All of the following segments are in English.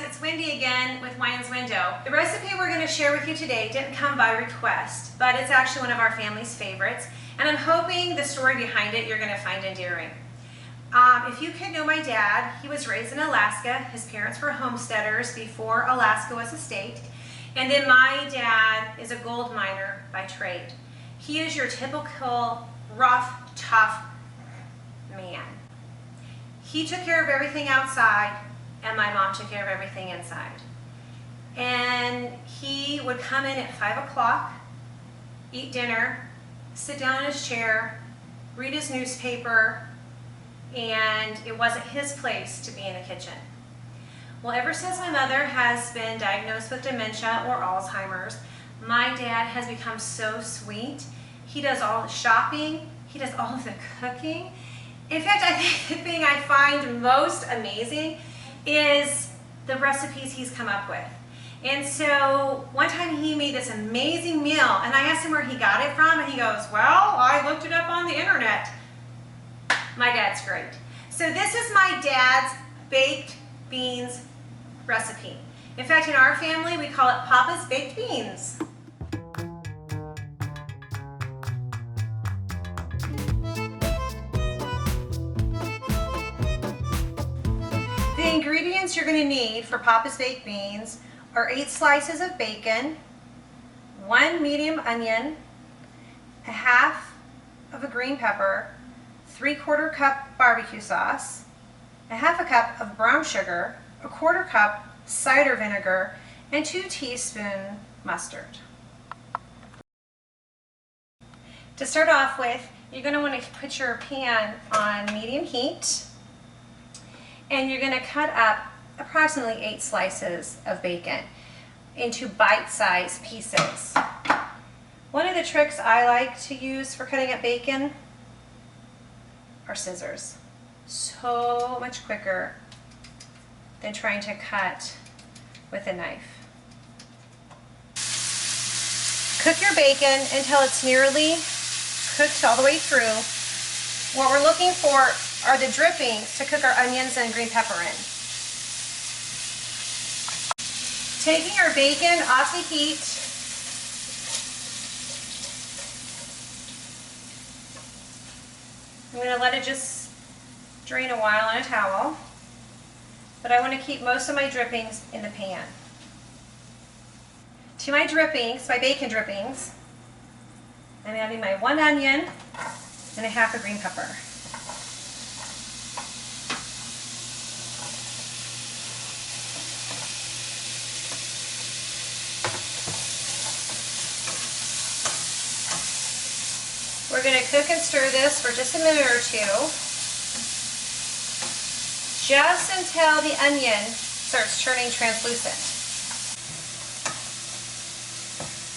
it's Wendy again with Wyans Window. The recipe we're going to share with you today didn't come by request, but it's actually one of our family's favorites, and I'm hoping the story behind it you're going to find endearing. If you could know my dad, he was raised in Alaska. His parents were homesteaders before Alaska was a state, and then my dad is a gold miner by trade. He is your typical rough, tough man. He took care of everything outside, and my mom took care of everything inside. And he would come in at 5 o'clock, eat dinner, sit down in his chair, read his newspaper, and it wasn't his place to be in the kitchen. Well, ever since my mother has been diagnosed with dementia or Alzheimer's, my dad has become so sweet. He does all the shopping, he does all of the cooking. In fact, I think the thing I find most amazing is the recipes he's come up with. And so one time he made this amazing meal, and I asked him where he got it from, and he goes, well, I looked it up on the internet. My dad's great. So this is my dad's baked beans recipe. In fact, in our family, we call it Papa's Baked Beans. The ingredients you're going to need for Papa's Baked Beans are 8 slices of bacon, 1 medium onion, a half of a green pepper, 3/4 cup barbecue sauce, a half a cup of brown sugar, a 1/4 cup cider vinegar, and 2 teaspoons mustard. To start off with, you're going to want to put your pan on medium heat, and you're going to cut up approximately 8 slices of bacon into bite-sized pieces. One of the tricks I like to use for cutting up bacon are scissors. So much quicker than trying to cut with a knife. Cook your bacon until it's nearly cooked all the way through. What we're looking for are the drippings to cook our onions and green pepper in. Taking our bacon off the heat, I'm going to let it just drain a while on a towel, but I want to keep most of my drippings in the pan. To my drippings, my bacon drippings, I'm adding my 1 onion and a half a green pepper. We're going to cook and stir this for just a minute or two, just until the onion starts turning translucent.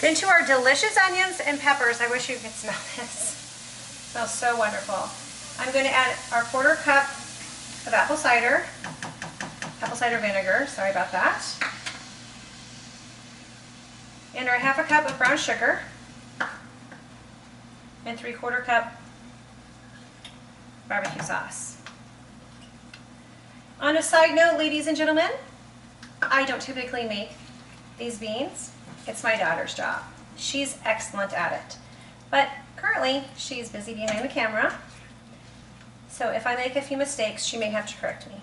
Then to our delicious onions and peppers, I wish you could smell this. It smells so wonderful. I'm going to add our 1/4 cup of apple cider vinegar, sorry about that, and our half a cup of brown sugar, and 3/4 cup barbecue sauce. On a side note, ladies and gentlemen, I don't typically make these beans. It's my daughter's job. She's excellent at it. But currently, she's busy behind the camera. So if I make a few mistakes, she may have to correct me.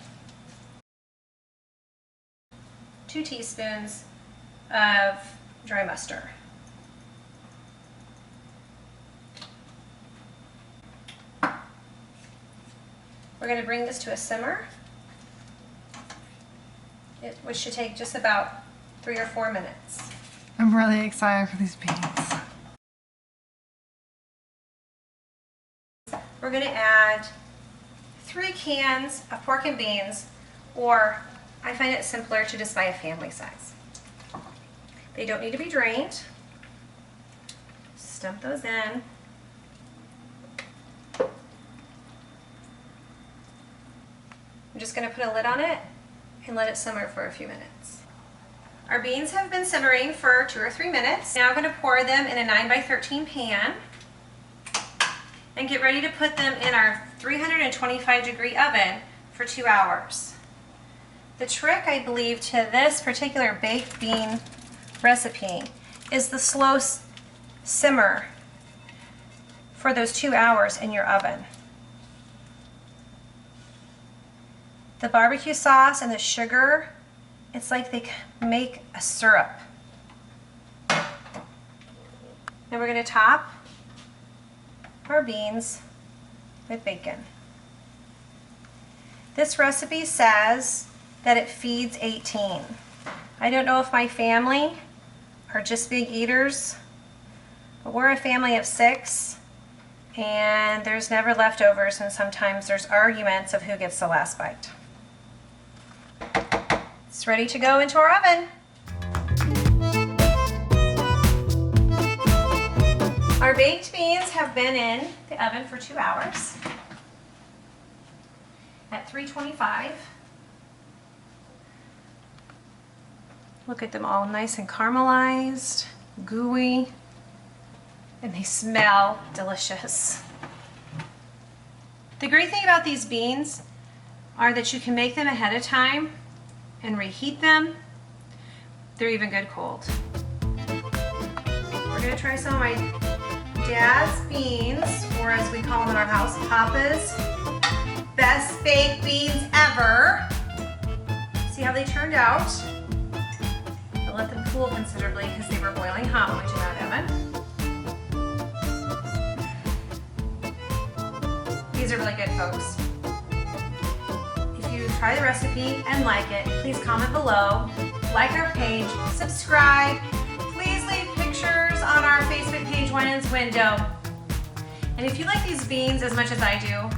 2 teaspoons of dry mustard. We're going to bring this to a simmer, which should take just about 3 or 4 minutes. I'm really excited for these beans. We're going to add 3 cans of pork and beans, or I find it simpler to just buy a family size. They don't need to be drained. Dump those in. I'm just going to put a lid on it and let it simmer for a few minutes. Our beans have been simmering for 2 or 3 minutes. Now I'm going to pour them in a 9x13 pan and get ready to put them in our 325-degree oven for 2 hours. The trick, I believe, to this particular baked bean recipe is the slow simmer for those 2 hours in your oven. The barbecue sauce and the sugar, it's like they make a syrup. Now we're going to top our beans with bacon. This recipe says that it feeds 18. I don't know if my family are just big eaters, but we're a family of 6, and there's never leftovers, and sometimes there's arguments of who gets the last bite. It's ready to go into our oven. Our baked beans have been in the oven for 2 hours at 325. Look at them all nice and caramelized, gooey, and they smell delicious. The great thing about these beans are that you can make them ahead of time and reheat them. They're even good cold. We're gonna try some of my dad's beans, or as we call them in our house, Papa's best baked beans ever. See how they turned out. I let them cool considerably because they were boiling hot when we took out of the oven. These are really good, folks. If you try the recipe and like it, please comment below, like our page, subscribe. Please leave pictures on our Facebook page, Winans Window. And if you like these beans as much as I do,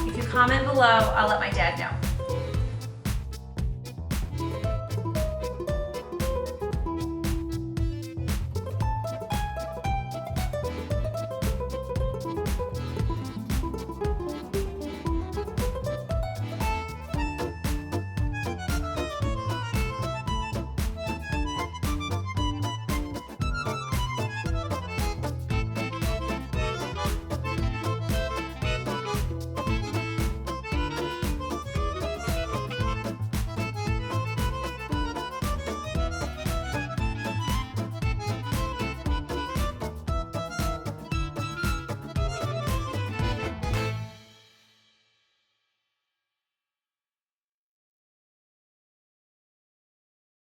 if you comment below, I'll let my dad know.